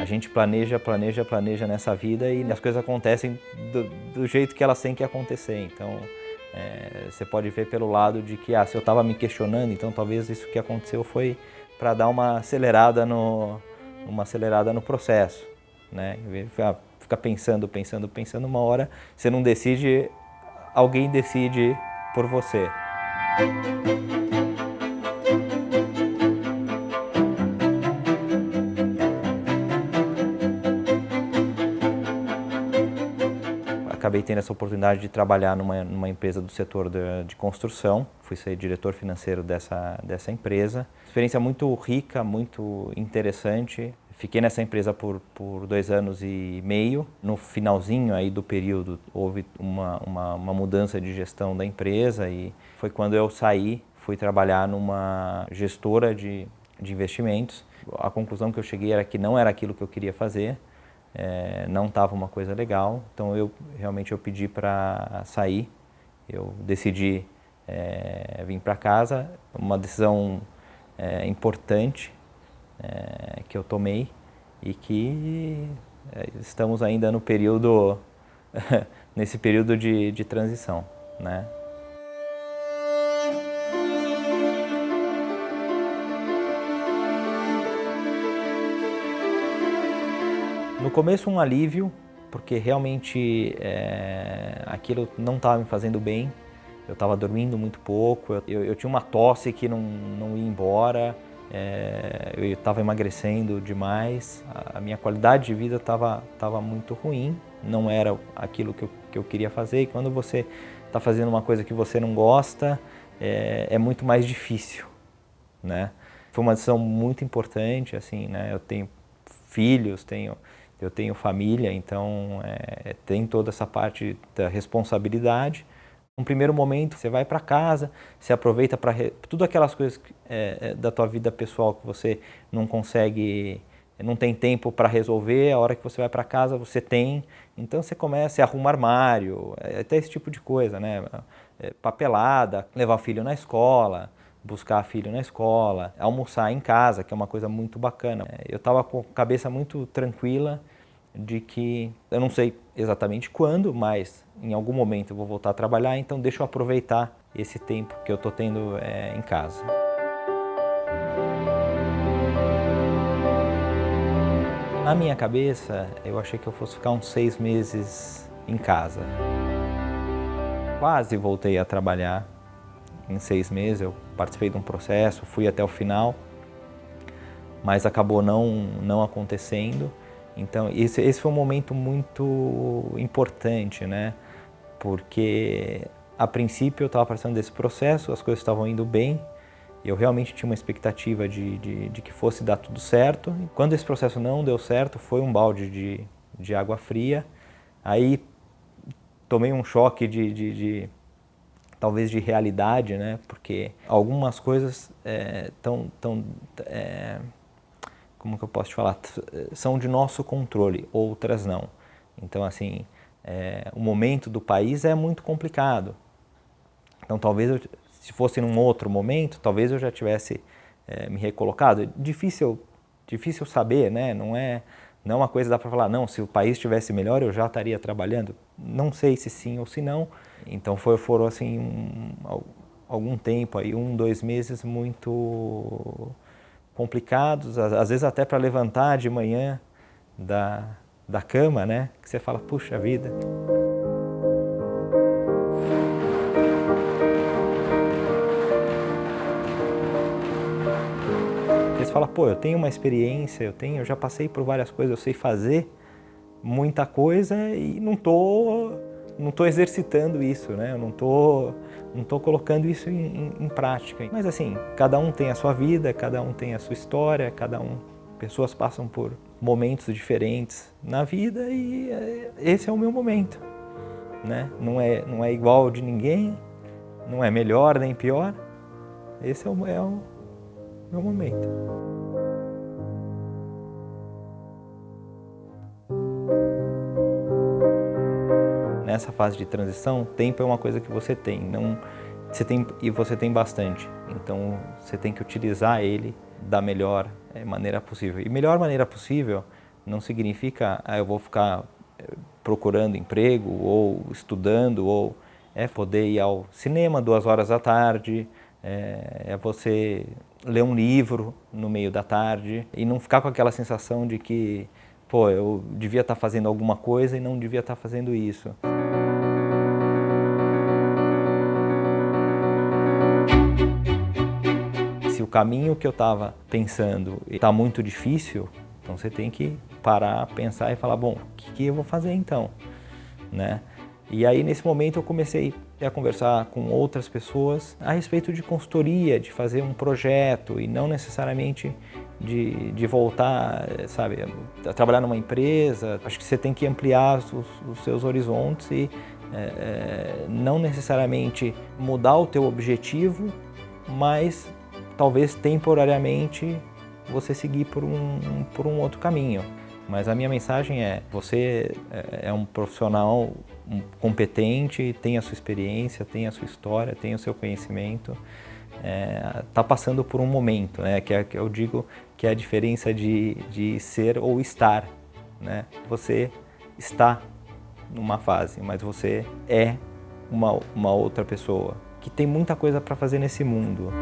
A gente planeja, planeja, planeja nessa vida e as coisas acontecem do jeito que elas têm que acontecer. Então, você pode ver pelo lado de que, se eu estava me questionando, então talvez isso que aconteceu foi para dar uma acelerada no processo, né? Fica pensando, pensando, pensando, uma hora você não decide, alguém decide por você. Acabei tendo essa oportunidade de trabalhar numa empresa do setor de construção. Fui ser diretor financeiro dessa empresa. Experiência muito rica, muito interessante. Fiquei nessa empresa por 2 anos e meio. No finalzinho aí do período houve uma mudança de gestão da empresa e foi quando eu saí, fui trabalhar numa gestora de investimentos. A conclusão que eu cheguei era que não era aquilo que eu queria fazer. Não estava uma coisa legal, então eu pedi para sair, eu decidi vir para casa, uma decisão importante que eu tomei e que estamos ainda no período, nesse período de transição, né? No começo um alívio, porque realmente aquilo não estava me fazendo bem, eu estava dormindo muito pouco, eu tinha uma tosse que não ia embora, eu estava emagrecendo demais, a minha qualidade de vida estava muito ruim, não era aquilo que eu queria fazer, e quando você está fazendo uma coisa que você não gosta, é muito mais difícil, né? Foi uma decisão muito importante, assim, né? Eu tenho filhos, eu tenho família, então tem toda essa parte da responsabilidade. No primeiro momento, você vai para casa, você aproveita para tudo aquelas coisas da tua vida pessoal que você não consegue, não tem tempo para resolver, a hora que você vai para casa você tem, então você começa a arrumar armário, até esse tipo de coisa, né? Papelada, levar o filho na escola, buscar filho na escola, almoçar em casa, que é uma coisa muito bacana. Eu estava com a cabeça muito tranquila de que eu não sei exatamente quando, mas em algum momento eu vou voltar a trabalhar, então deixa eu aproveitar esse tempo que eu estou tendo em casa. Na minha cabeça, eu achei que eu fosse ficar uns 6 meses em casa. Quase voltei a trabalhar em 6 meses, eu participei de um processo, fui até o final, mas acabou não acontecendo. Então esse foi um momento muito importante, né? Porque a princípio eu estava participando desse processo, as coisas estavam indo bem, eu realmente tinha uma expectativa de que fosse dar tudo certo. Quando esse processo não deu certo, foi um balde de água fria, aí tomei um choque talvez de realidade, né? Porque algumas coisas como que eu posso te falar, são de nosso controle, outras não. Então, assim, o momento do país é muito complicado. Então, talvez, se fosse num outro momento, talvez eu já tivesse me recolocado. Difícil saber, né? Não é uma coisa que dá para falar, não, se o país estivesse melhor, eu já estaria trabalhando. Não sei se sim ou se não. Então, foram assim, algum tempo, aí, 1, 2 meses muito complicados, às vezes até para levantar de manhã da cama, né? Que você fala, puxa vida. Você fala, pô, eu tenho uma experiência, eu já passei por várias coisas, eu sei fazer muita coisa e não tô exercitando isso, né? Eu não tô colocando isso em prática. Mas assim, cada um tem a sua vida, cada um tem a sua história, pessoas passam por momentos diferentes na vida e esse é o meu momento, né? Não é igual de ninguém, não é melhor nem pior, esse é o meu momento. Nessa fase de transição, tempo é uma coisa que você tem, você tem bastante, então você tem que utilizar ele da melhor maneira possível. E melhor maneira possível não significa eu vou ficar procurando emprego ou estudando, ou é poder ir ao cinema 2 horas da tarde, é você ler um livro no meio da tarde e não ficar com aquela sensação de que, pô, eu devia estar fazendo alguma coisa e não devia estar fazendo isso. Se o caminho que eu estava pensando está muito difícil, então você tem que parar, pensar e falar, bom, o que eu vou fazer então? Né? E aí nesse momento eu comecei a conversar com outras pessoas a respeito de consultoria, de fazer um projeto e não necessariamente de voltar, sabe, a trabalhar numa empresa. Acho que você tem que ampliar os seus horizontes e não necessariamente mudar o teu objetivo, mas talvez temporariamente você seguir por um outro caminho. Mas a minha mensagem é, você é um profissional competente, tem a sua experiência, tem a sua história, tem o seu conhecimento, está passando por um momento, né, que eu digo que é a diferença de ser ou estar. Né? Você está numa fase, mas você é uma outra pessoa que tem muita coisa para fazer nesse mundo.